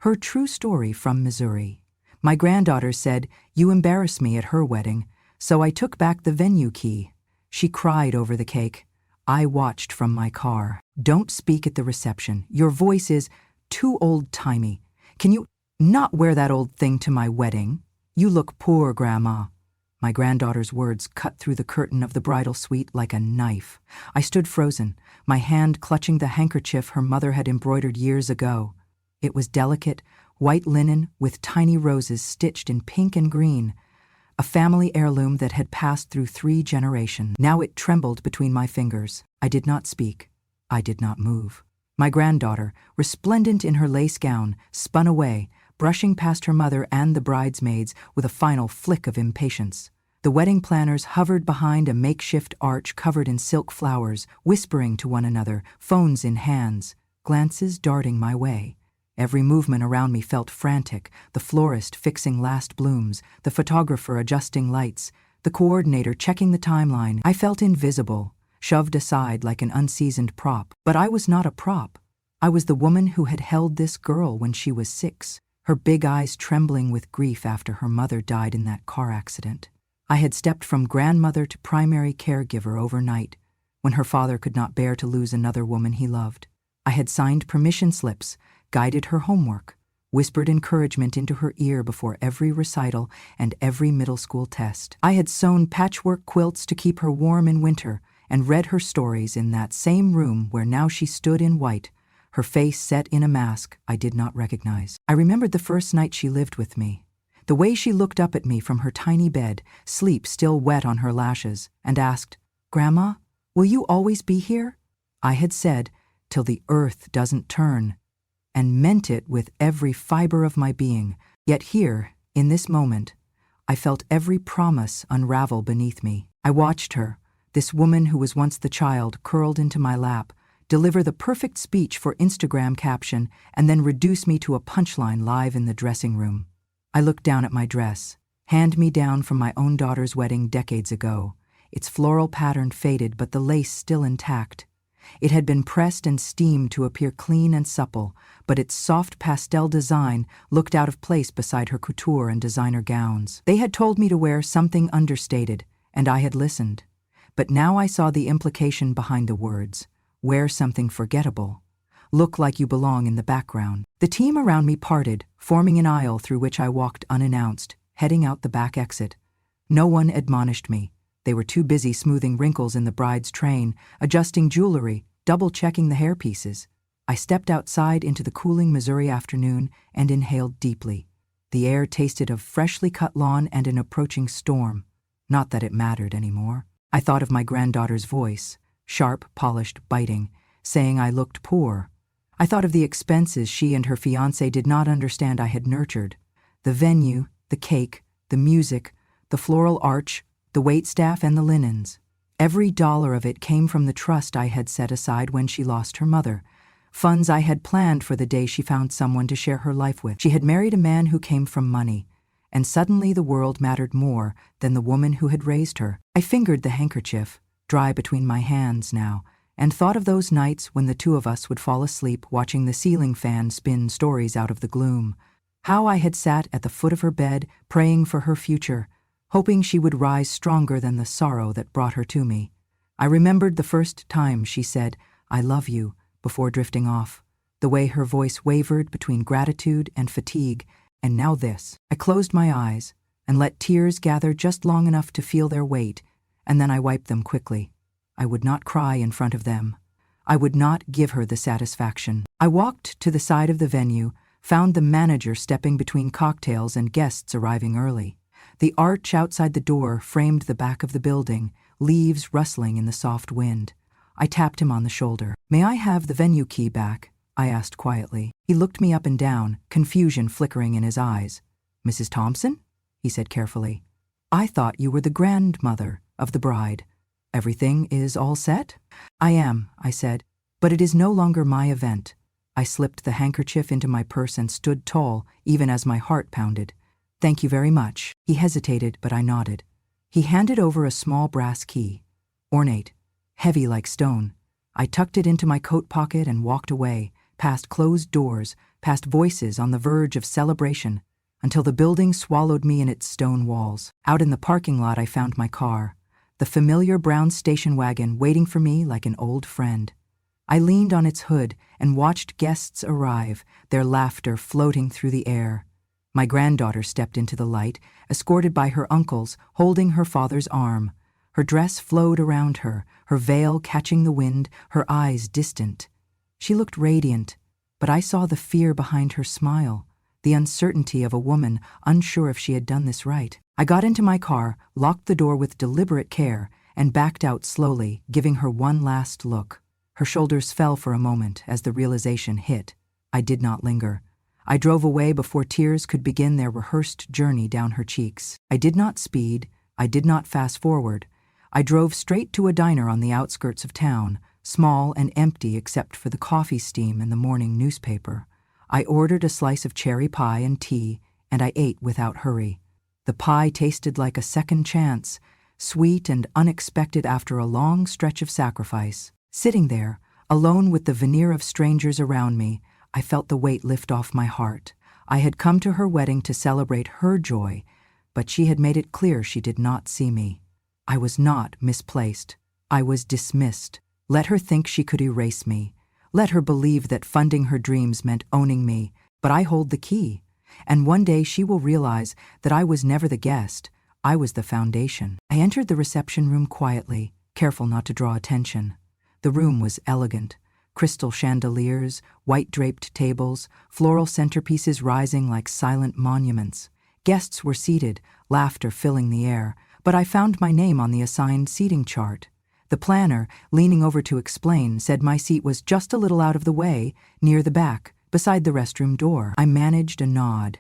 Her true story from Missouri. My granddaughter said, "You embarrassed me at her wedding, so I took back the venue key." She cried over the cake. I watched from my car. "Don't speak at the reception. Your voice is too old-timey. Can you not wear that old thing to my wedding? You look poor, Grandma." My granddaughter's words cut through the curtain of the bridal suite like a knife. I stood frozen, my hand clutching the handkerchief her mother had embroidered years ago. It was delicate, white linen with tiny roses stitched in pink and green, a family heirloom that had passed through 3 generations. Now it trembled between my fingers. I did not speak. I did not move. My granddaughter, resplendent in her lace gown, spun away, brushing past her mother and the bridesmaids with a final flick of impatience. The wedding planners hovered behind a makeshift arch covered in silk flowers, whispering to one another, phones in hands, glances darting my way. Every movement around me felt frantic, the florist fixing last blooms, the photographer adjusting lights, the coordinator checking the timeline. I felt invisible, shoved aside like an unseasoned prop. But I was not a prop. I was the woman who had held this girl when she was 6, her big eyes trembling with grief after her mother died in that car accident. I had stepped from grandmother to primary caregiver overnight, when her father could not bear to lose another woman he loved. I had signed permission slips, guided her homework, whispered encouragement into her ear before every recital and every middle school test. I had sewn patchwork quilts to keep her warm in winter and read her stories in that same room where now she stood in white, her face set in a mask I did not recognize. I remembered the first night she lived with me, the way she looked up at me from her tiny bed, sleep still wet on her lashes, and asked, "Grandma, will you always be here?" I had said, "Till the earth doesn't turn," and meant it with every fiber of my being. Yet here, in this moment, I felt every promise unravel beneath me. I watched her, this woman who was once the child curled into my lap, deliver the perfect speech for Instagram caption and then reduce me to a punchline live in the dressing room. I looked down at my dress, hand-me-down from my own daughter's wedding decades ago. Its floral pattern faded, but the lace still intact. It had been pressed and steamed to appear clean and supple, but its soft pastel design looked out of place beside her couture and designer gowns. They had told me to wear something understated, and I had listened. But now I saw the implication behind the words. Wear something forgettable. Look like you belong in the background. The team around me parted, forming an aisle through which I walked unannounced, heading out the back exit. No one admonished me. They were too busy smoothing wrinkles in the bride's train, adjusting jewelry, double-checking the hairpieces. I stepped outside into the cooling Missouri afternoon and inhaled deeply. The air tasted of freshly cut lawn and an approaching storm. Not that it mattered anymore. I thought of my granddaughter's voice, sharp, polished, biting, saying I looked poor. I thought of the expenses she and her fiancé did not understand I had nurtured. The venue, the cake, the music, the floral arch, the waitstaff and the linens. Every dollar of it came from the trust I had set aside when she lost her mother, funds I had planned for the day she found someone to share her life with. She had married a man who came from money, and suddenly the world mattered more than the woman who had raised her. I fingered the handkerchief, dry between my hands now, and thought of those nights when the two of us would fall asleep watching the ceiling fan spin stories out of the gloom. How I had sat at the foot of her bed, praying for her future, hoping she would rise stronger than the sorrow that brought her to me. I remembered the first time she said, "I love you," before drifting off, the way her voice wavered between gratitude and fatigue, and now this. I closed my eyes and let tears gather just long enough to feel their weight, and then I wiped them quickly. I would not cry in front of them. I would not give her the satisfaction. I walked to the side of the venue, found the manager stepping between cocktails and guests arriving early. The arch outside the door framed the back of the building, leaves rustling in the soft wind. I tapped him on the shoulder. "May I have the venue key back?" I asked quietly. He looked me up and down, confusion flickering in his eyes. "Mrs. Thompson?" he said carefully. "I thought you were the grandmother of the bride. Everything is all set?" "I am," I said, "but it is no longer my event." I slipped the handkerchief into my purse and stood tall, even as my heart pounded. "Thank you very much." He hesitated, but I nodded. He handed over a small brass key, ornate, heavy like stone. I tucked it into my coat pocket and walked away, past closed doors, past voices on the verge of celebration, until the building swallowed me in its stone walls. Out in the parking lot I found my car, the familiar brown station wagon waiting for me like an old friend. I leaned on its hood and watched guests arrive, their laughter floating through the air. My granddaughter stepped into the light, escorted by her uncles, holding her father's arm. Her dress flowed around her, her veil catching the wind, her eyes distant. She looked radiant, but I saw the fear behind her smile, the uncertainty of a woman unsure if she had done this right. I got into my car, locked the door with deliberate care, and backed out slowly, giving her one last look. Her shoulders fell for a moment as the realization hit. I did not linger. I drove away before tears could begin their rehearsed journey down her cheeks. I did not speed. I did not fast forward. I drove straight to a diner on the outskirts of town, small and empty except for the coffee steam and the morning newspaper. I ordered a slice of cherry pie and tea, and I ate without hurry. The pie tasted like a second chance, sweet and unexpected after a long stretch of sacrifice. Sitting there, alone with the veneer of strangers around me, I felt the weight lift off my heart. I had come to her wedding to celebrate her joy, but she had made it clear she did not see me. I was not misplaced. I was dismissed. Let her think she could erase me. Let her believe that funding her dreams meant owning me, but I hold the key. And one day she will realize that I was never the guest. I was the foundation. I entered the reception room quietly, careful not to draw attention. The room was elegant. Crystal chandeliers, white-draped tables, floral centerpieces rising like silent monuments. Guests were seated, laughter filling the air, but I found my name on the assigned seating chart. The planner, leaning over to explain, said my seat was just a little out of the way, near the back, beside the restroom door. I managed a nod.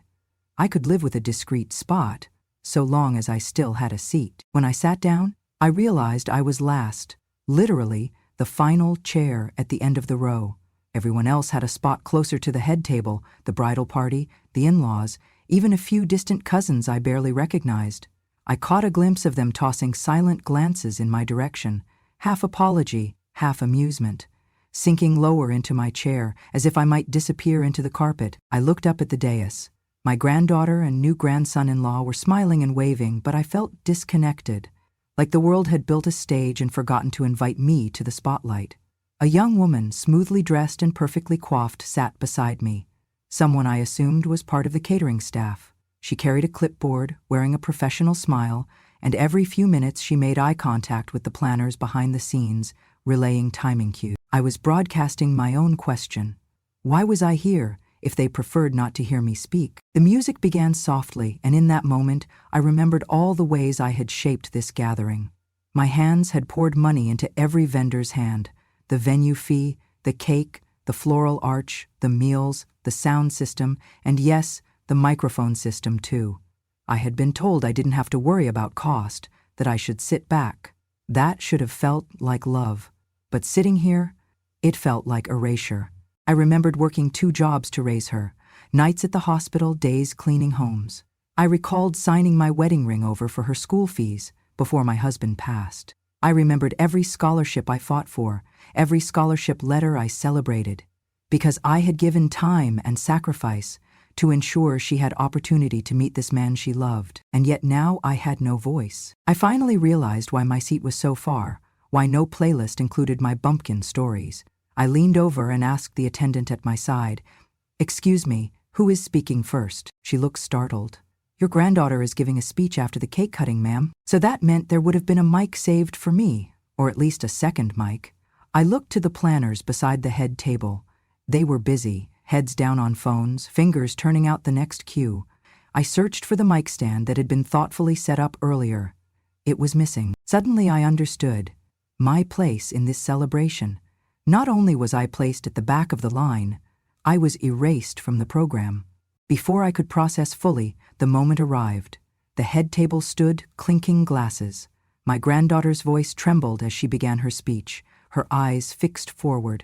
I could live with a discreet spot, so long as I still had a seat. When I sat down, I realized I was last, literally, the final chair at the end of the row. Everyone else had a spot closer to the head table, the bridal party, the in-laws, even a few distant cousins I barely recognized. I caught a glimpse of them tossing silent glances in my direction, half apology, half amusement. Sinking lower into my chair, as if I might disappear into the carpet, I looked up at the dais. My granddaughter and new grandson-in-law were smiling and waving, but I felt disconnected, like the world had built a stage and forgotten to invite me to the spotlight. A young woman, smoothly dressed and perfectly coiffed, sat beside me. Someone I assumed was part of the catering staff. She carried a clipboard, wearing a professional smile, and every few minutes she made eye contact with the planners behind the scenes, relaying timing cues. I was broadcasting my own question. Why was I here, if they preferred not to hear me speak? The music began softly, and in that moment, I remembered all the ways I had shaped this gathering. My hands had poured money into every vendor's hand. The venue fee, the cake, the floral arch, the meals, the sound system, and yes, the microphone system too. I had been told I didn't have to worry about cost, that I should sit back. That should have felt like love. But sitting here, it felt like erasure. I remembered working 2 jobs to raise her, nights at the hospital, days cleaning homes. I recalled signing my wedding ring over for her school fees before my husband passed. I remembered every scholarship I fought for, every scholarship letter I celebrated, because I had given time and sacrifice to ensure she had opportunity to meet this man she loved, and yet now I had no voice. I finally realized why my seat was so far, why no playlist included my bumpkin stories. I leaned over and asked the attendant at my side, "Excuse me, who is speaking first?" She looked startled. "Your granddaughter is giving a speech after the cake cutting, ma'am." So that meant there would have been a mic saved for me, or at least a second mic. I looked to the planners beside the head table. They were busy, heads down on phones, fingers turning out the next cue. I searched for the mic stand that had been thoughtfully set up earlier. It was missing. Suddenly I understood my place in this celebration. Not only was I placed at the back of the line, I was erased from the program. Before I could process fully, the moment arrived. The head table stood, clinking glasses. My granddaughter's voice trembled as she began her speech, her eyes fixed forward.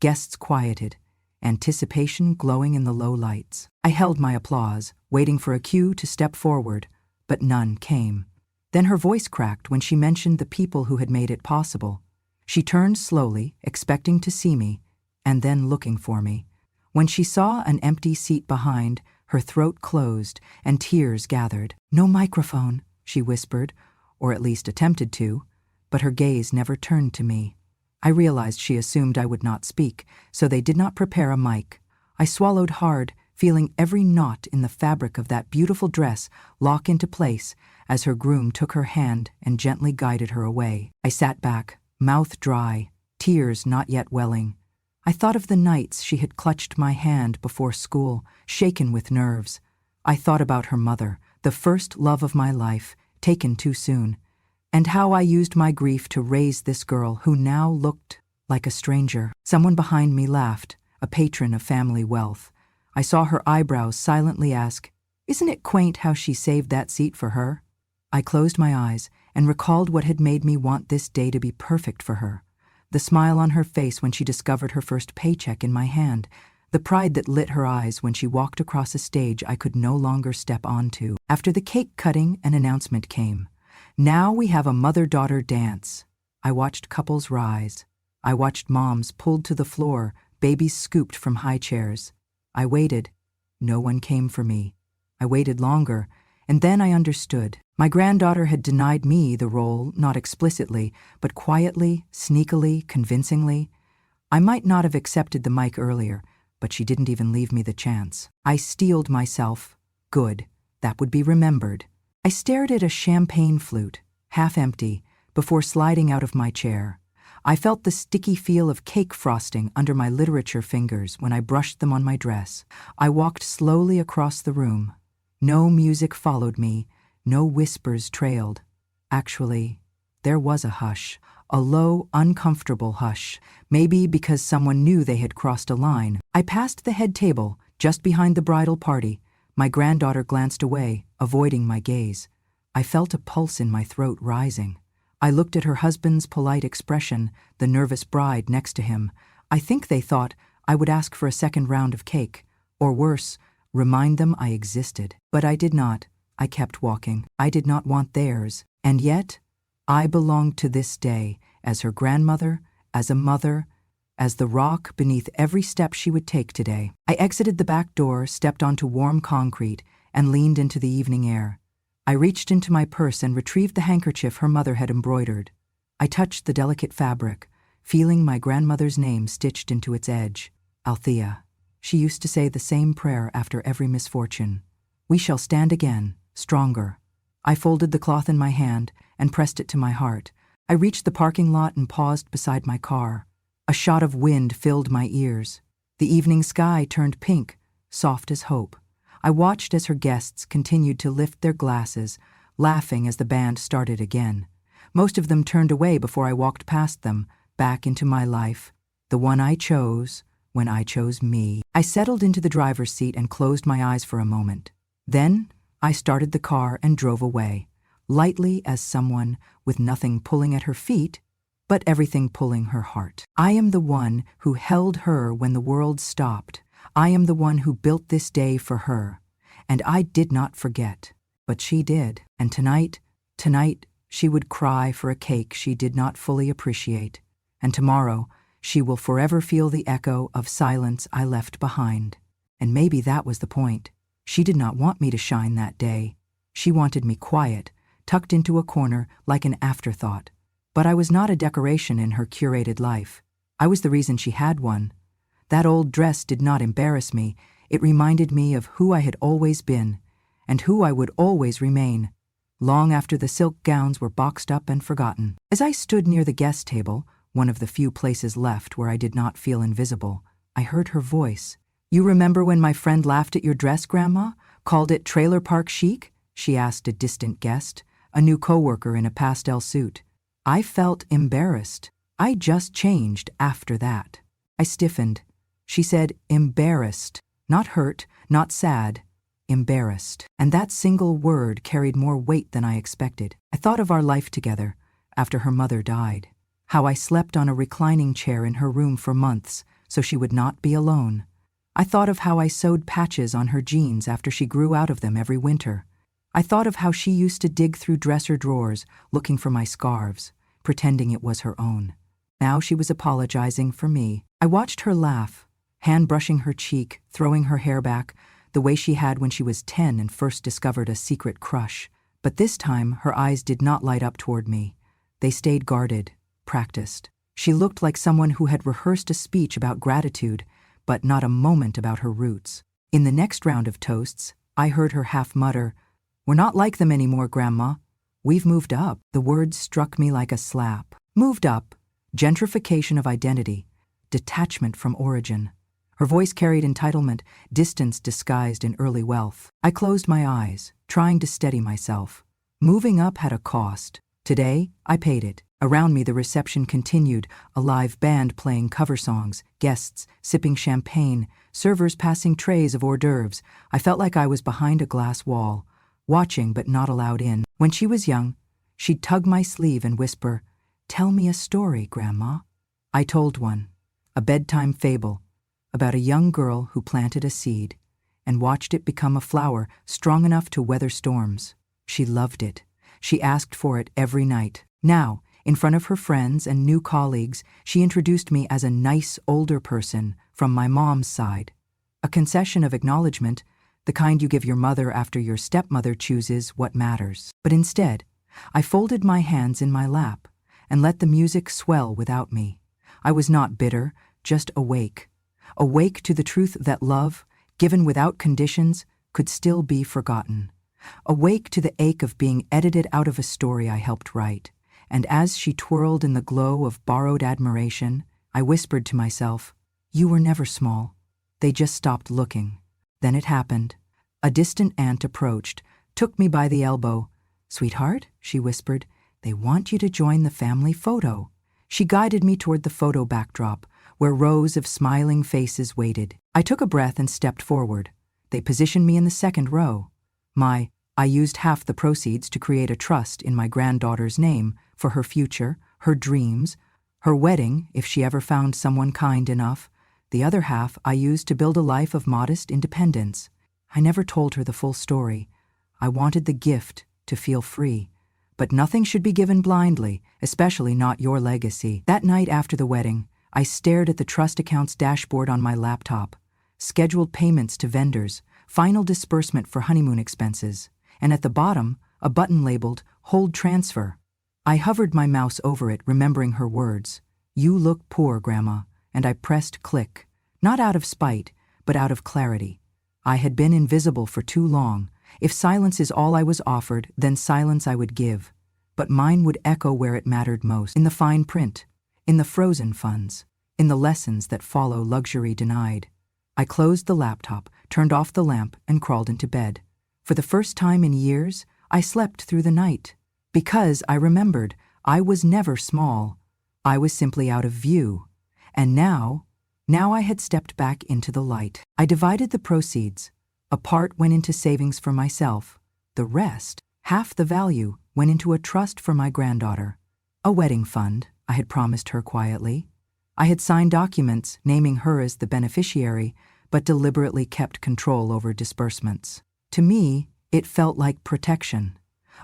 Guests quieted, anticipation glowing in the low lights. I held my applause, waiting for a cue to step forward, but none came. Then her voice cracked when she mentioned the people who had made it possible. She turned slowly, expecting to see me, and then looking for me. When she saw an empty seat behind, her throat closed and tears gathered. "No microphone," she whispered, or at least attempted to, but her gaze never turned to me. I realized she assumed I would not speak, so they did not prepare a mic. I swallowed hard, feeling every knot in the fabric of that beautiful dress lock into place as her groom took her hand and gently guided her away. I sat back, mouth dry, tears not yet welling. I thought of the nights she had clutched my hand before school, shaken with nerves. I thought about her mother, the first love of my life, taken too soon, and how I used my grief to raise this girl who now looked like a stranger. Someone behind me laughed, a patron of family wealth. I saw her eyebrows silently ask, "Isn't it quaint how she saved that seat for her?" I closed my eyes and recalled what had made me want this day to be perfect for her. The smile on her face when she discovered her first paycheck in my hand, the pride that lit her eyes when she walked across a stage I could no longer step onto. After the cake cutting, an announcement came. "Now we have a mother-daughter dance." I watched couples rise. I watched moms pulled to the floor, babies scooped from high chairs. I waited. No one came for me. I waited longer, and then I understood. My granddaughter had denied me the role, not explicitly, but quietly, sneakily, convincingly. I might not have accepted the mic earlier, but she didn't even leave me the chance. I steeled myself. Good. That would be remembered. I stared at a champagne flute, half empty, before sliding out of my chair. I felt the sticky feel of cake frosting under my literature fingers when I brushed them on my dress. I walked slowly across the room. No music followed me. No whispers trailed. Actually, there was a hush, a low, uncomfortable hush, maybe because someone knew they had crossed a line. I passed the head table, just behind the bridal party. My granddaughter glanced away, avoiding my gaze. I felt a pulse in my throat rising. I looked at her husband's polite expression, the nervous bride next to him. I think they thought I would ask for a second round of cake, or worse, remind them I existed. But I did not. I kept walking. I did not want theirs. And yet, I belonged to this day as her grandmother, as a mother, as the rock beneath every step she would take today. I exited the back door, stepped onto warm concrete, and leaned into the evening air. I reached into my purse and retrieved the handkerchief her mother had embroidered. I touched the delicate fabric, feeling my grandmother's name stitched into its edge. Althea. She used to say the same prayer after every misfortune. "We shall stand again, stronger." I folded the cloth in my hand and pressed it to my heart. I reached the parking lot and paused beside my car. A shot of wind filled my ears. The evening sky turned pink, soft as hope. I watched as her guests continued to lift their glasses, laughing as the band started again. Most of them turned away before I walked past them, back into my life, the one I chose when I chose me. I settled into the driver's seat and closed my eyes for a moment. Then I started the car and drove away, lightly as someone with nothing pulling at her feet, but everything pulling her heart. I am the one who held her when the world stopped. I am the one who built this day for her, and I did not forget, but she did. And tonight, she would cry for a cake she did not fully appreciate, and tomorrow she will forever feel the echo of silence I left behind. And maybe that was the point. She did not want me to shine that day. She wanted me quiet, tucked into a corner like an afterthought. But I was not a decoration in her curated life. I was the reason she had one. That old dress did not embarrass me. It reminded me of who I had always been, and who I would always remain, long after the silk gowns were boxed up and forgotten. As I stood near the guest table, one of the few places left where I did not feel invisible, I heard her voice. "You remember when my friend laughed at your dress, Grandma? Called it trailer park chic?" she asked a distant guest, a new coworker in a pastel suit. I felt embarrassed. I just changed after that. I stiffened. She said embarrassed, not hurt, not sad, embarrassed. And that single word carried more weight than I expected. I thought of our life together after her mother died, how I slept on a reclining chair in her room for months so she would not be alone. I thought of how I sewed patches on her jeans after she grew out of them every winter. I thought of how she used to dig through dresser drawers looking for my scarves, pretending it was her own. Now she was apologizing for me. I watched her laugh, hand brushing her cheek, throwing her hair back, the way she had when she was 10 and first discovered a secret crush. But this time, her eyes did not light up toward me. They stayed guarded, practiced. She looked like someone who had rehearsed a speech about gratitude, but not a moment about her roots. In the next round of toasts, I heard her half mutter, "We're not like them anymore, Grandma. We've moved up." The words struck me like a slap. Moved up, gentrification of identity, detachment from origin. Her voice carried entitlement, distance disguised in early wealth. I closed my eyes, trying to steady myself. Moving up had a cost. Today, I paid it. Around me, the reception continued, a live band playing cover songs, guests sipping champagne, servers passing trays of hors d'oeuvres. I felt like I was behind a glass wall, watching but not allowed in. When she was young, she'd tug my sleeve and whisper, "Tell me a story, Grandma." I told one, a bedtime fable, about a young girl who planted a seed and watched it become a flower strong enough to weather storms. She loved it. She asked for it every night. Now, in front of her friends and new colleagues, she introduced me as a nice older person from my mom's side. A concession of acknowledgement, the kind you give your mother after your stepmother chooses what matters. But instead, I folded my hands in my lap and let the music swell without me. I was not bitter, just awake. Awake to the truth that love, given without conditions, could still be forgotten. Awake to the ache of being edited out of a story I helped write. And as she twirled in the glow of borrowed admiration, I whispered to myself, "You were never small. They just stopped looking." Then it happened. A distant aunt approached, took me by the elbow. "Sweetheart," she whispered, "they want you to join the family photo." She guided me toward the photo backdrop, where rows of smiling faces waited. I took a breath and stepped forward. They positioned me in the second row. I used half the proceeds to create a trust in my granddaughter's name for her future, her dreams, her wedding if she ever found someone kind enough. The other half I used to build a life of modest independence. I never told her the full story. I wanted the gift to feel free. But nothing should be given blindly, especially not your legacy. That night after the wedding, I stared at the trust account's dashboard on my laptop. Scheduled payments to vendors, final disbursement for honeymoon expenses, and at the bottom, a button labeled Hold Transfer. I hovered my mouse over it, remembering her words. "You look poor, Grandma," and I pressed click, not out of spite, but out of clarity. I had been invisible for too long. If silence is all I was offered, then silence I would give. But mine would echo where it mattered most, in the fine print, in the frozen funds, in the lessons that follow luxury denied. I closed the laptop, turned off the lamp, and crawled into bed. For the first time in years, I slept through the night. Because I remembered, I was never small. I was simply out of view. And now I had stepped back into the light. I divided the proceeds. A part went into savings for myself. The rest, half the value, went into a trust for my granddaughter. A wedding fund, I had promised her quietly. I had signed documents naming her as the beneficiary, but deliberately kept control over disbursements. To me, it felt like protection,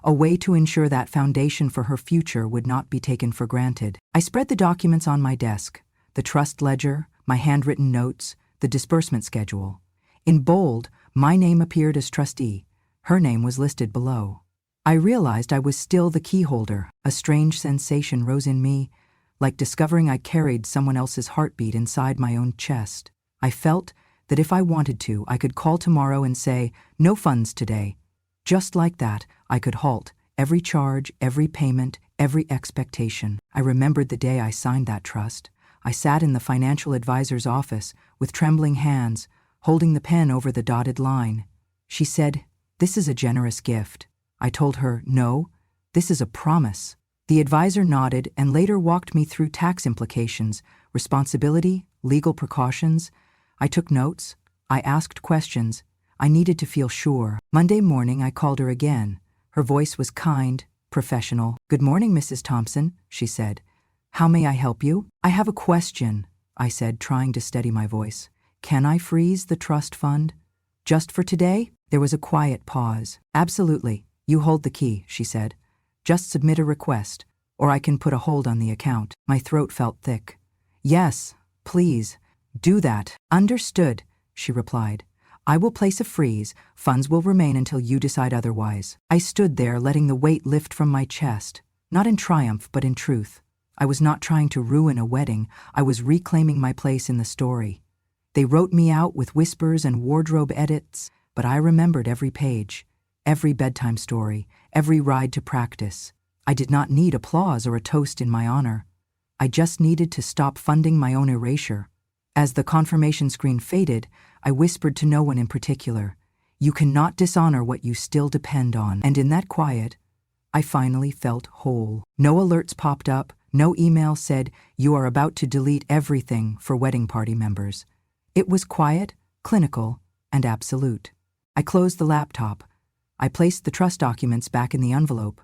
a way to ensure that foundation for her future would not be taken for granted. I spread the documents on my desk, the trust ledger, my handwritten notes, the disbursement schedule. In bold, my name appeared as trustee. Her name was listed below. I realized I was still the key holder. A strange sensation rose in me, like discovering I carried someone else's heartbeat inside my own chest. I felt that if I wanted to, I could call tomorrow and say, "No funds today." Just like that, I could halt every charge, every payment, every expectation. I remembered the day I signed that trust. I sat in the financial advisor's office with trembling hands, holding the pen over the dotted line. She said, "This is a generous gift." I told her, "No, this is a promise." The advisor nodded and later walked me through tax implications, responsibility, legal precautions. I took notes. I asked questions. I needed to feel sure. Monday morning, I called her again. Her voice was kind, professional. "Good morning, Mrs. Thompson," she said. "How may I help you?" "I have a question," I said, trying to steady my voice. "Can I freeze the trust fund? Just for today?" There was a quiet pause. "Absolutely. You hold the key," she said. "Just submit a request, or I can put a hold on the account." My throat felt thick. "Yes, please. Do that. Understood, she replied. I will place a freeze. Funds will remain until you decide otherwise. I stood there, letting the weight lift from my chest, not in triumph, but in truth. I was not trying to ruin a wedding. I was reclaiming my place in the story. They wrote me out with whispers and wardrobe edits, but I remembered every page, every bedtime story, every ride to practice. I did not need applause or a toast in my honor. I just needed to stop funding my own erasure. As the confirmation screen faded, I whispered to no one in particular, "You cannot dishonor what you still depend on." And in that quiet, I finally felt whole. No alerts popped up, no email said, "You are about to delete everything" for wedding party members. It was quiet, clinical, and absolute. I closed the laptop. I placed the trust documents back in the envelope.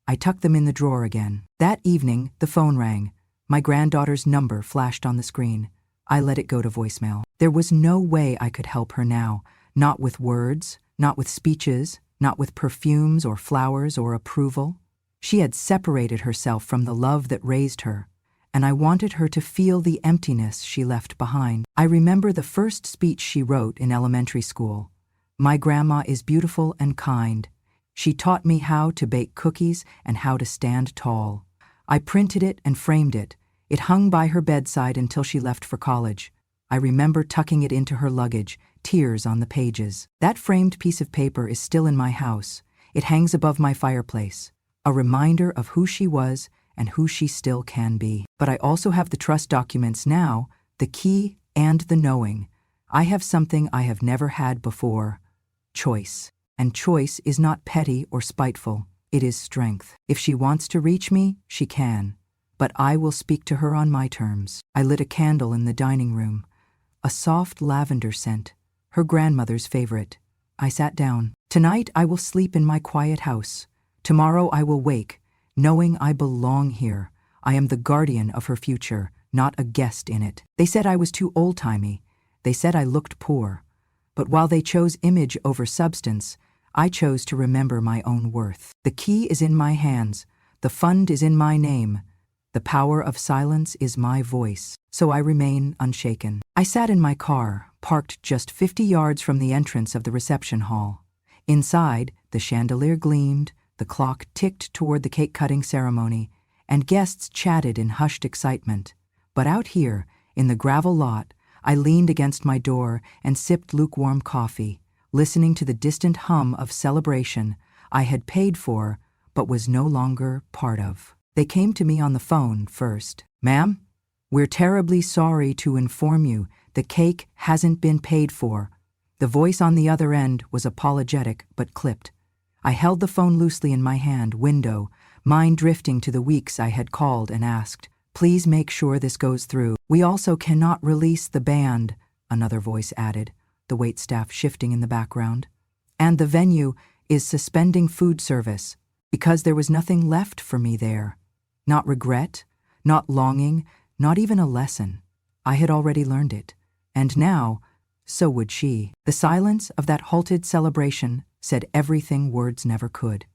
I tucked them in the drawer again. That evening, the phone rang. My granddaughter's number flashed on the screen. I let it go to voicemail. There was no way I could help her now, not with words, not with speeches, not with perfumes or flowers or approval. She had separated herself from the love that raised her, and I wanted her to feel the emptiness she left behind. I remember the first speech she wrote in elementary school. "My grandma is beautiful and kind. She taught me how to bake cookies and how to stand tall." I printed it and framed it. It hung by her bedside until she left for college. I remember tucking it into her luggage, tears on the pages. That framed piece of paper is still in my house. It hangs above my fireplace, a reminder of who she was and who she still can be. But I also have the trust documents now, the key and the knowing. I have something I have never had before: choice. And choice is not petty or spiteful. It is strength. If she wants to reach me, she can. But I will speak to her on my terms. I lit a candle in the dining room, a soft lavender scent, her grandmother's favorite. I sat down. Tonight I will sleep in my quiet house. Tomorrow I will wake, knowing I belong here. I am the guardian of her future, not a guest in it. They said I was too old-timey. They said I looked poor. But while they chose image over substance, I chose to remember my own worth. The key is in my hands. The fund is in my name. The power of silence is my voice, so I remain unshaken. I sat in my car, parked just 50 yards from the entrance of the reception hall. Inside, the chandelier gleamed, the clock ticked toward the cake-cutting ceremony, and guests chatted in hushed excitement. But out here, in the gravel lot, I leaned against my door and sipped lukewarm coffee, listening to the distant hum of celebration I had paid for but was no longer part of. They came to me on the phone first. "Ma'am, we're terribly sorry to inform you the cake hasn't been paid for." The voice on the other end was apologetic but clipped. I held the phone loosely in my hand, window, mind drifting to the weeks I had called and asked, "Please make sure this goes through. We also cannot release the band," another voice added, the waitstaff shifting in the background. "And the venue is suspending food service because there was nothing left for me there. Not regret, not longing, not even a lesson. I had already learned it. And now, so would she." The silence of that halted celebration said everything words never could.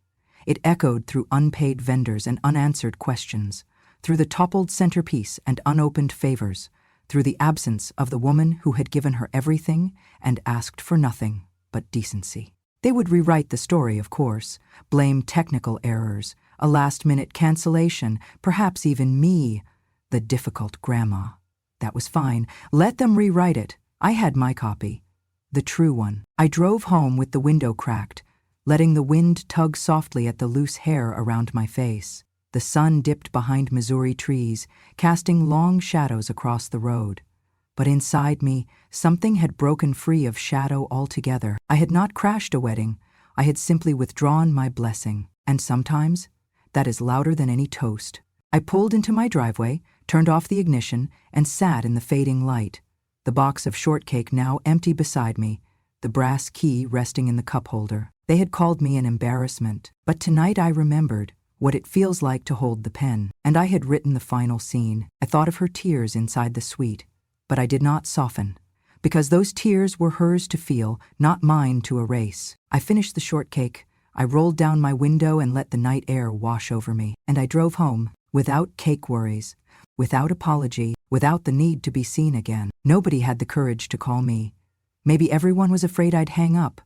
It echoed through unpaid vendors and unanswered questions, through the toppled centerpiece and unopened favors, through the absence of the woman who had given her everything and asked for nothing but decency. They would rewrite the story, of course, blame technical errors, a last-minute cancellation, perhaps even me, the difficult grandma. That was fine. Let them rewrite it. I had my copy, the true one. I drove home with the window cracked, letting the wind tug softly at the loose hair around my face. The sun dipped behind Missouri trees, casting long shadows across the road. But inside me, something had broken free of shadow altogether. I had not crashed a wedding. I had simply withdrawn my blessing. And sometimes, that is louder than any toast. I pulled into my driveway, turned off the ignition, and sat in the fading light, the box of shortcake now empty beside me, the brass key resting in the cup holder. They had called me an embarrassment, but tonight I remembered what it feels like to hold the pen, and I had written the final scene. I thought of her tears inside the suite, but I did not soften, because those tears were hers to feel, not mine to erase. I finished the shortcake. I rolled down my window and let the night air wash over me, and I drove home without cake worries, without apology, without the need to be seen again. Nobody had the courage to call me. Maybe everyone was afraid I'd hang up.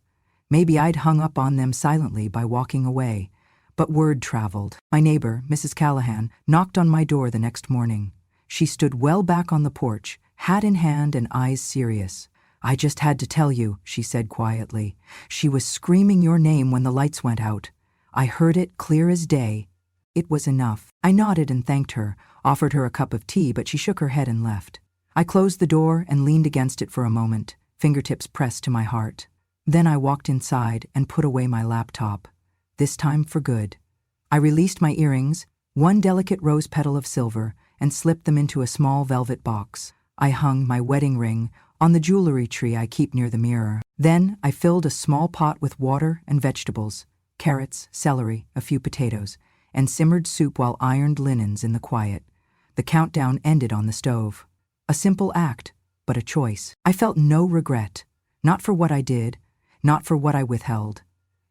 Maybe I'd hung up on them silently by walking away. But word traveled. My neighbor, Mrs. Callahan, knocked on my door the next morning. She stood well back on the porch, hat in hand and eyes serious. "I just had to tell you," she said quietly. "She was screaming your name when the lights went out. I heard it clear as day." It was enough. I nodded and thanked her, offered her a cup of tea, but she shook her head and left. I closed the door and leaned against it for a moment, fingertips pressed to my heart. Then I walked inside and put away my laptop. This time for good. I released my earrings, one delicate rose petal of silver, and slipped them into a small velvet box. I hung my wedding ring on the jewelry tree I keep near the mirror. Then I filled a small pot with water and vegetables, carrots, celery, a few potatoes, and simmered soup while ironed linens in the quiet. The countdown ended on the stove. A simple act, but a choice. I felt no regret, not for what I did, not for what I withheld.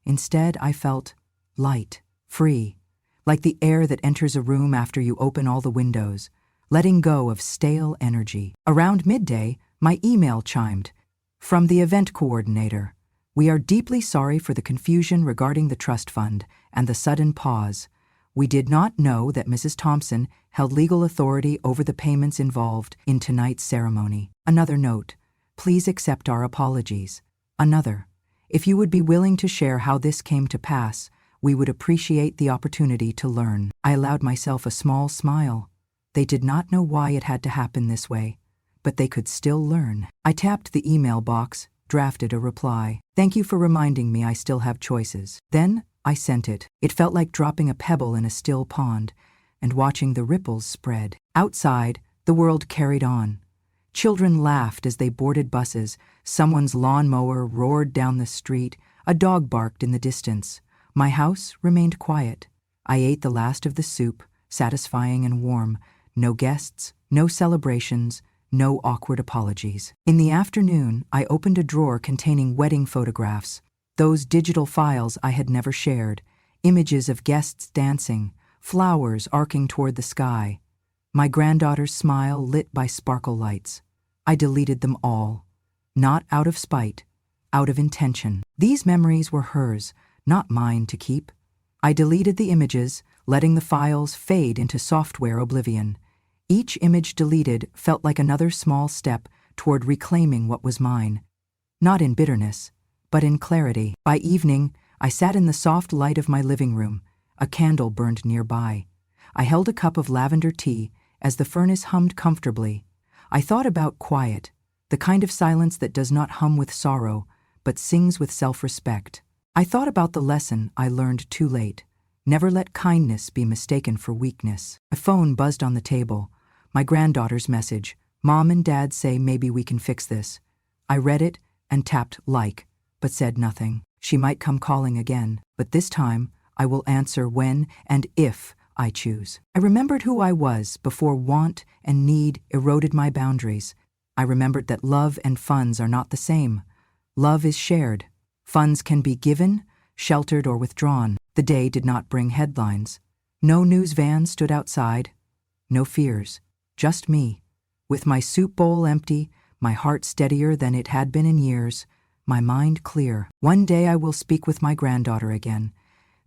Instead, I felt light, free, like the air that enters a room after you open all the windows, letting go of stale energy. Around midday, my email chimed. From the event coordinator. "We are deeply sorry for the confusion regarding the trust fund and the sudden pause. We did not know that Mrs. Thompson held legal authority over the payments involved in tonight's ceremony. Another note. Please accept our apologies. Another. If you would be willing to share how this came to pass, we would appreciate the opportunity to learn." I allowed myself a small smile. They did not know why it had to happen this way, but they could still learn. I tapped the email box, drafted a reply. "Thank you for reminding me I still have choices." Then I sent it. It felt like dropping a pebble in a still pond and watching the ripples spread. Outside, the world carried on. Children laughed as they boarded buses, someone's lawnmower roared down the street, a dog barked in the distance. My house remained quiet. I ate the last of the soup, satisfying and warm. No guests, no celebrations, no awkward apologies. In the afternoon, I opened a drawer containing wedding photographs, those digital files I had never shared, images of guests dancing, flowers arcing toward the sky, my granddaughter's smile lit by sparkle lights. I deleted them all, not out of spite, out of intention. These memories were hers, not mine to keep. I deleted the images, letting the files fade into software oblivion. Each image deleted felt like another small step toward reclaiming what was mine. Not in bitterness, but in clarity. By evening, I sat in the soft light of my living room. A candle burned nearby. I held a cup of lavender tea as the furnace hummed comfortably. I thought about quiet, the kind of silence that does not hum with sorrow, but sings with self-respect. I thought about the lesson I learned too late. Never let kindness be mistaken for weakness. My phone buzzed on the table. My granddaughter's message. "Mom and Dad say maybe we can fix this." I read it and tapped like, but said nothing. She might come calling again, but this time I will answer when and if I choose. I remembered who I was before want and need eroded my boundaries. I remembered that love and funds are not the same. Love is shared. Funds can be given, sheltered, or withdrawn. The day did not bring headlines. No news van stood outside. No fears. Just me. With my soup bowl empty, my heart steadier than it had been in years, my mind clear. One day I will speak with my granddaughter again.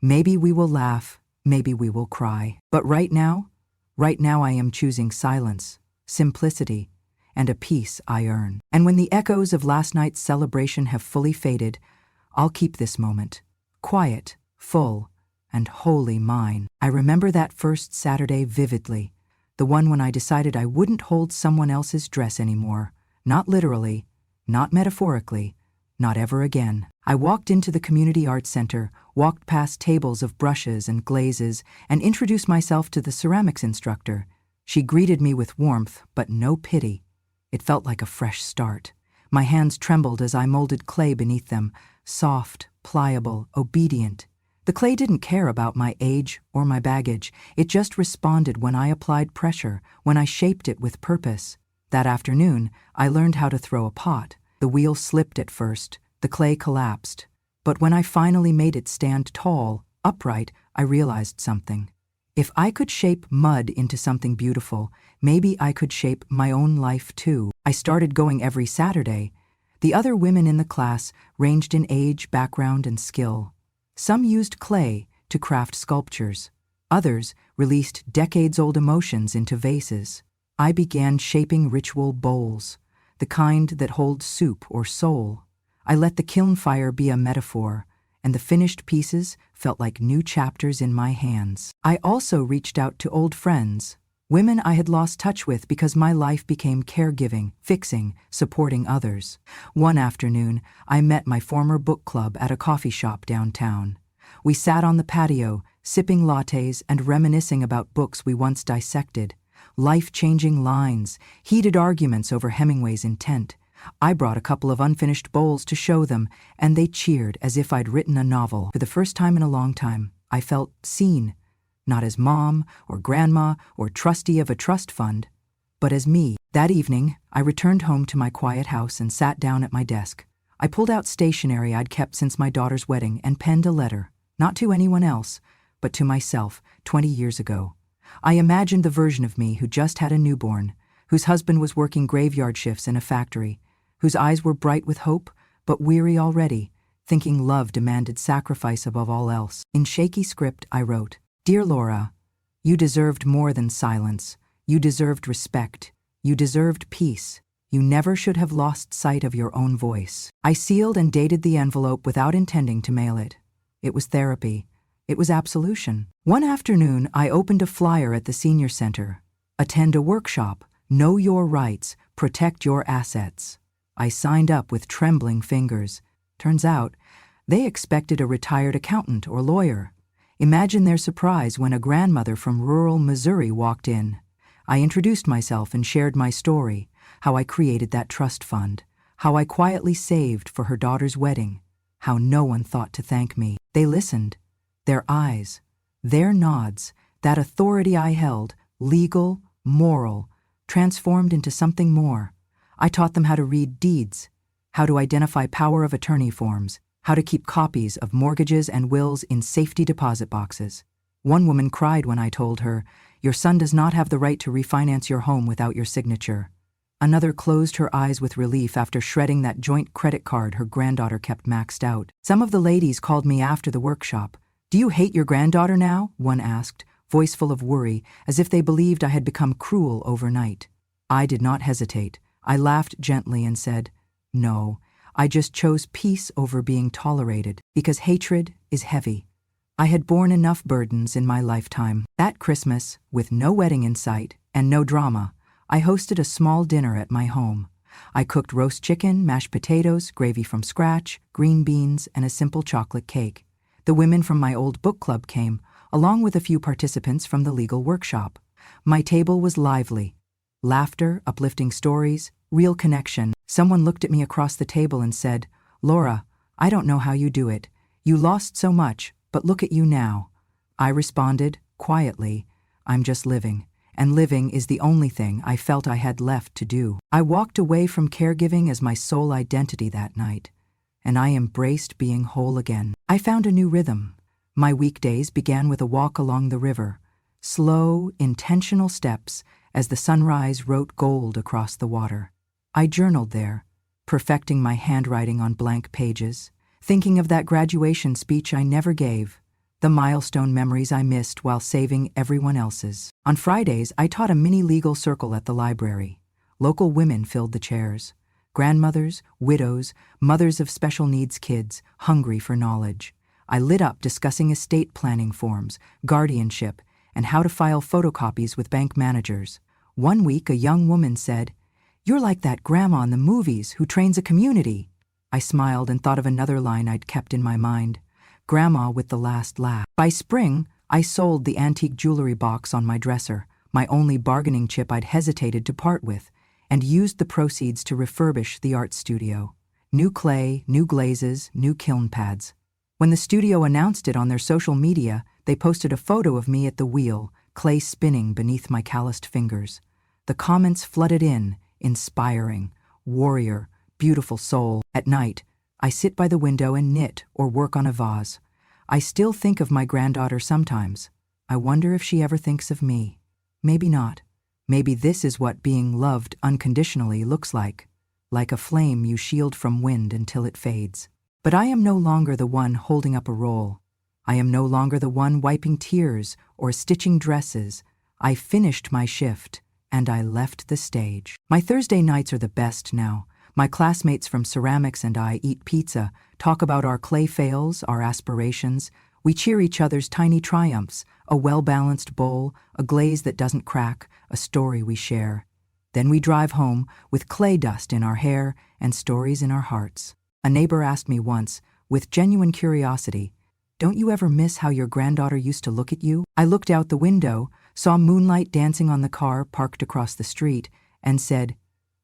Maybe we will laugh, maybe we will cry. But right now I am choosing silence, simplicity, and a peace I earn. And when the echoes of last night's celebration have fully faded, I'll keep this moment, quiet, full, and wholly mine. I remember that first Saturday vividly, the one when I decided I wouldn't hold someone else's dress anymore, not literally, not metaphorically, not ever again. I walked into the community arts center, walked past tables of brushes and glazes, and introduced myself to the ceramics instructor. She greeted me with warmth, but no pity. It felt like a fresh start. My hands trembled as I molded clay beneath them, soft, pliable, obedient. The clay didn't care about my age or my baggage. It just responded when I applied pressure, when I shaped it with purpose. That afternoon, I learned how to throw a pot. The wheel slipped at first, the clay collapsed. But when I finally made it stand tall, upright, I realized something. If I could shape mud into something beautiful, maybe I could shape my own life too. I started going every Saturday. The other women in the class ranged in age, background, and skill. Some used clay to craft sculptures. Others released decades-old emotions into vases. I began shaping ritual bowls, the kind that hold soup or soul. I let the kiln fire be a metaphor, and the finished pieces felt like new chapters in my hands. I also reached out to old friends, women I had lost touch with because my life became caregiving, fixing, supporting others. One afternoon, I met my former book club at a coffee shop downtown. We sat on the patio, sipping lattes and reminiscing about books we once dissected. Life-changing lines, heated arguments over Hemingway's intent. I brought a couple of unfinished bowls to show them, and they cheered as if I'd written a novel. For the first time in a long time, I felt seen, not as mom or grandma or trustee of a trust fund, but as me. That evening, I returned home to my quiet house and sat down at my desk. I pulled out stationery I'd kept since my daughter's wedding and penned a letter, not to anyone else, but to myself 20 years ago. I imagined the version of me who just had a newborn, whose husband was working graveyard shifts in a factory, whose eyes were bright with hope, but weary already, thinking love demanded sacrifice above all else. In shaky script, I wrote, "Dear Laura, you deserved more than silence. You deserved respect. You deserved peace. You never should have lost sight of your own voice." I sealed and dated the envelope without intending to mail it. It was therapy. It was absolution. One afternoon, I opened a flyer at the senior center. Attend a workshop. Know your rights. Protect your assets. I signed up with trembling fingers. Turns out, they expected a retired accountant or lawyer. Imagine their surprise when a grandmother from rural Missouri walked in. I introduced myself and shared my story, how I created that trust fund, how I quietly saved for her daughter's wedding, how no one thought to thank me. They listened. Their eyes, their nods, that authority I held, legal, moral, transformed into something more. I taught them how to read deeds, how to identify power of attorney forms, how to keep copies of mortgages and wills in safety deposit boxes. One woman cried when I told her, "Your son does not have the right to refinance your home without your signature." Another closed her eyes with relief after shredding that joint credit card her granddaughter kept maxed out. Some of the ladies called me after the workshop. "Do you hate your granddaughter now?" one asked, voice full of worry, as if they believed I had become cruel overnight. I did not hesitate. I laughed gently and said, "No, I just chose peace over being tolerated, because hatred is heavy. I had borne enough burdens in my lifetime." That Christmas, with no wedding in sight and no drama, I hosted a small dinner at my home. I cooked roast chicken, mashed potatoes, gravy from scratch, green beans, and a simple chocolate cake. The women from my old book club came, along with a few participants from the legal workshop. My table was lively. Laughter, uplifting stories, real connection. Someone looked at me across the table and said, "Laura, I don't know how you do it. You lost so much, but look at you now." I responded, quietly, "I'm just living, and living is the only thing I felt I had left to do." I walked away from caregiving as my sole identity that night, and I embraced being whole again. I found a new rhythm. My weekdays began with a walk along the river, slow, intentional steps as the sunrise wrote gold across the water. I journaled there, perfecting my handwriting on blank pages, thinking of that graduation speech I never gave, the milestone memories I missed while saving everyone else's. On Fridays, I taught a mini legal circle at the library. Local women filled the chairs. Grandmothers, widows, mothers of special needs kids, hungry for knowledge. I lit up discussing estate planning forms, guardianship, and how to file photocopies with bank managers. One week, a young woman said, "You're like that grandma in the movies who trains a community." I smiled and thought of another line I'd kept in my mind, "Grandma with the last laugh." By spring, I sold the antique jewelry box on my dresser, my only bargaining chip I'd hesitated to part with, and used the proceeds to refurbish the art studio. New clay, new glazes, new kiln pads. When the studio announced it on their social media, they posted a photo of me at the wheel, clay spinning beneath my calloused fingers. The comments flooded in, inspiring, warrior, beautiful soul. At night, I sit by the window and knit or work on a vase. I still think of my granddaughter sometimes. I wonder if she ever thinks of me. Maybe not. Maybe this is what being loved unconditionally looks like a flame you shield from wind until it fades. But I am no longer the one holding up a roll. I am no longer the one wiping tears or stitching dresses. I finished my shift, and I left the stage. My Thursday nights are the best now. My classmates from ceramics and I eat pizza, talk about our clay fails, our aspirations. We cheer each other's tiny triumphs, a well-balanced bowl, a glaze that doesn't crack, a story we share. Then we drive home with clay dust in our hair and stories in our hearts. A neighbor asked me once, with genuine curiosity, "Don't you ever miss how your granddaughter used to look at you?" I looked out the window, saw moonlight dancing on the car parked across the street, and said,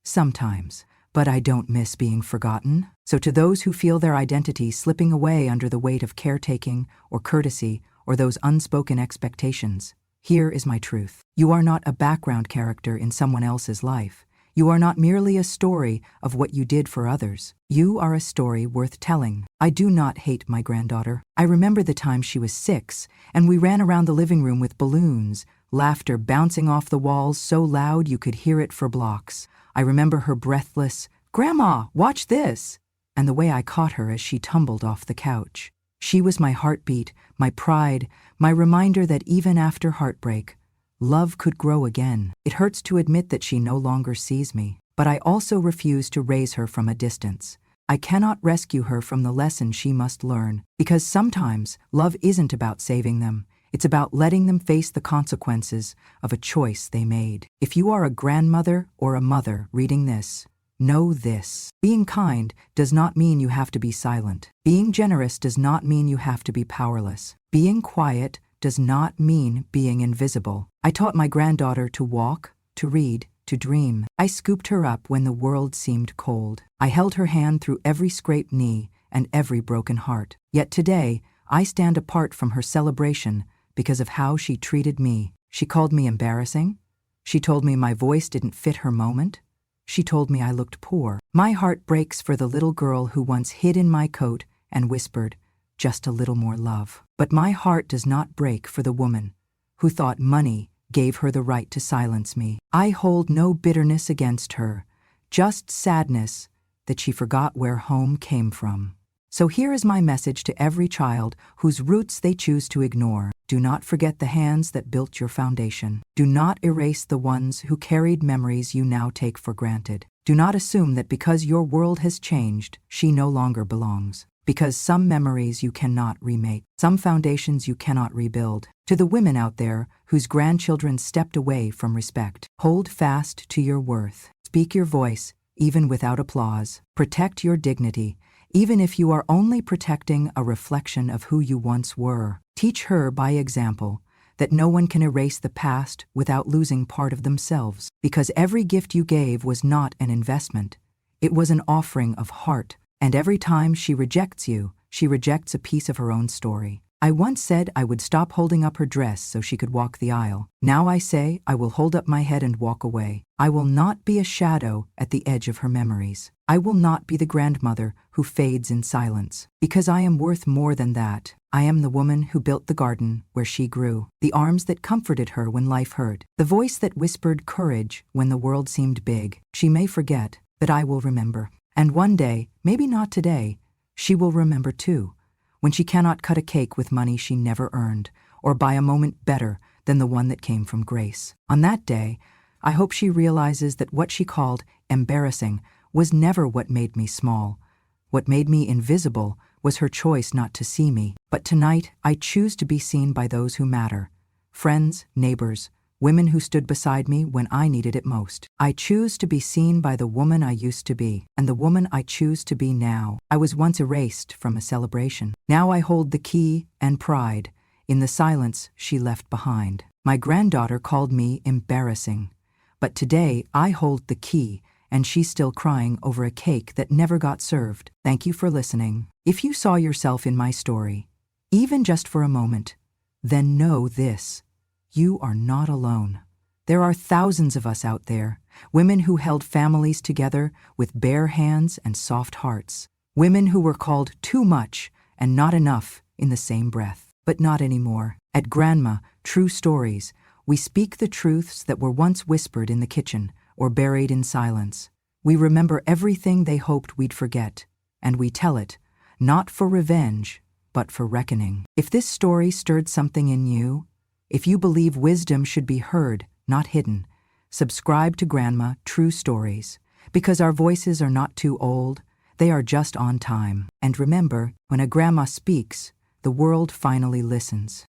"Sometimes, but I don't miss being forgotten." So to those who feel their identity slipping away under the weight of caretaking or courtesy or those unspoken expectations, here is my truth. You are not a background character in someone else's life. You are not merely a story of what you did for others. You are a story worth telling. I do not hate my granddaughter. I remember the time she was 6, and we ran around the living room with balloons, laughter bouncing off the walls so loud you could hear it for blocks. I remember her breathless, "Grandma, watch this!" and the way I caught her as she tumbled off the couch. She was my heartbeat, my pride, my reminder that even after heartbreak, love could grow again. It hurts to admit that she no longer sees me, but I also refuse to raise her from a distance. I cannot rescue her from the lesson she must learn, because sometimes love isn't about saving them. It's about letting them face the consequences of a choice they made. If you are a grandmother or a mother reading this, know this. Being kind does not mean you have to be silent. Being generous does not mean you have to be powerless. Being quiet does not mean being invisible. I taught my granddaughter to walk, to read, to dream. I scooped her up when the world seemed cold. I held her hand through every scraped knee and every broken heart. Yet today, I stand apart from her celebration because of how she treated me. She called me embarrassing. She told me my voice didn't fit her moment. She told me I looked poor. My heart breaks for the little girl who once hid in my coat and whispered, "Just a little more love." But my heart does not break for the woman who thought money gave her the right to silence me. I hold no bitterness against her, just sadness that she forgot where home came from. So here is my message to every child whose roots they choose to ignore. Do not forget the hands that built your foundation. Do not erase the ones who carried memories you now take for granted. Do not assume that because your world has changed, she no longer belongs. Because some memories you cannot remake, some foundations you cannot rebuild. To the women out there whose grandchildren stepped away from respect, hold fast to your worth. Speak your voice, even without applause. Protect your dignity, even if you are only protecting a reflection of who you once were. Teach her by example that no one can erase the past without losing part of themselves, because every gift you gave was not an investment. It was an offering of heart, and every time she rejects you, she rejects a piece of her own story. I once said I would stop holding up her dress so she could walk the aisle. Now I say I will hold up my head and walk away. I will not be a shadow at the edge of her memories. I will not be the grandmother who fades in silence, because I am worth more than that. I am the woman who built the garden where she grew, the arms that comforted her when life hurt, the voice that whispered courage when the world seemed big. She may forget, but I will remember. And one day, maybe not today, she will remember too, when she cannot cut a cake with money she never earned, or buy a moment better than the one that came from grace. On that day, I hope she realizes that what she called embarrassing was never what made me small. What made me invisible was her choice not to see me. But tonight, I choose to be seen by those who matter. Friends, neighbors, women who stood beside me when I needed it most. I choose to be seen by the woman I used to be, and the woman I choose to be now. I was once erased from a celebration. Now I hold the key and pride in the silence she left behind. My granddaughter called me embarrassing, but today I hold the key, and she's still crying over a cake that never got served. Thank you for listening. If you saw yourself in my story, even just for a moment, then know this. You are not alone. There are thousands of us out there, women who held families together with bare hands and soft hearts, women who were called too much and not enough in the same breath. But not anymore. At Grandma, True Stories, we speak the truths that were once whispered in the kitchen or buried in silence. We remember everything they hoped we'd forget, and we tell it, not for revenge, but for reckoning. If this story stirred something in you, if you believe wisdom should be heard, not hidden, subscribe to Grandma True Stories, because our voices are not too old, they are just on time. And remember, when a grandma speaks, the world finally listens.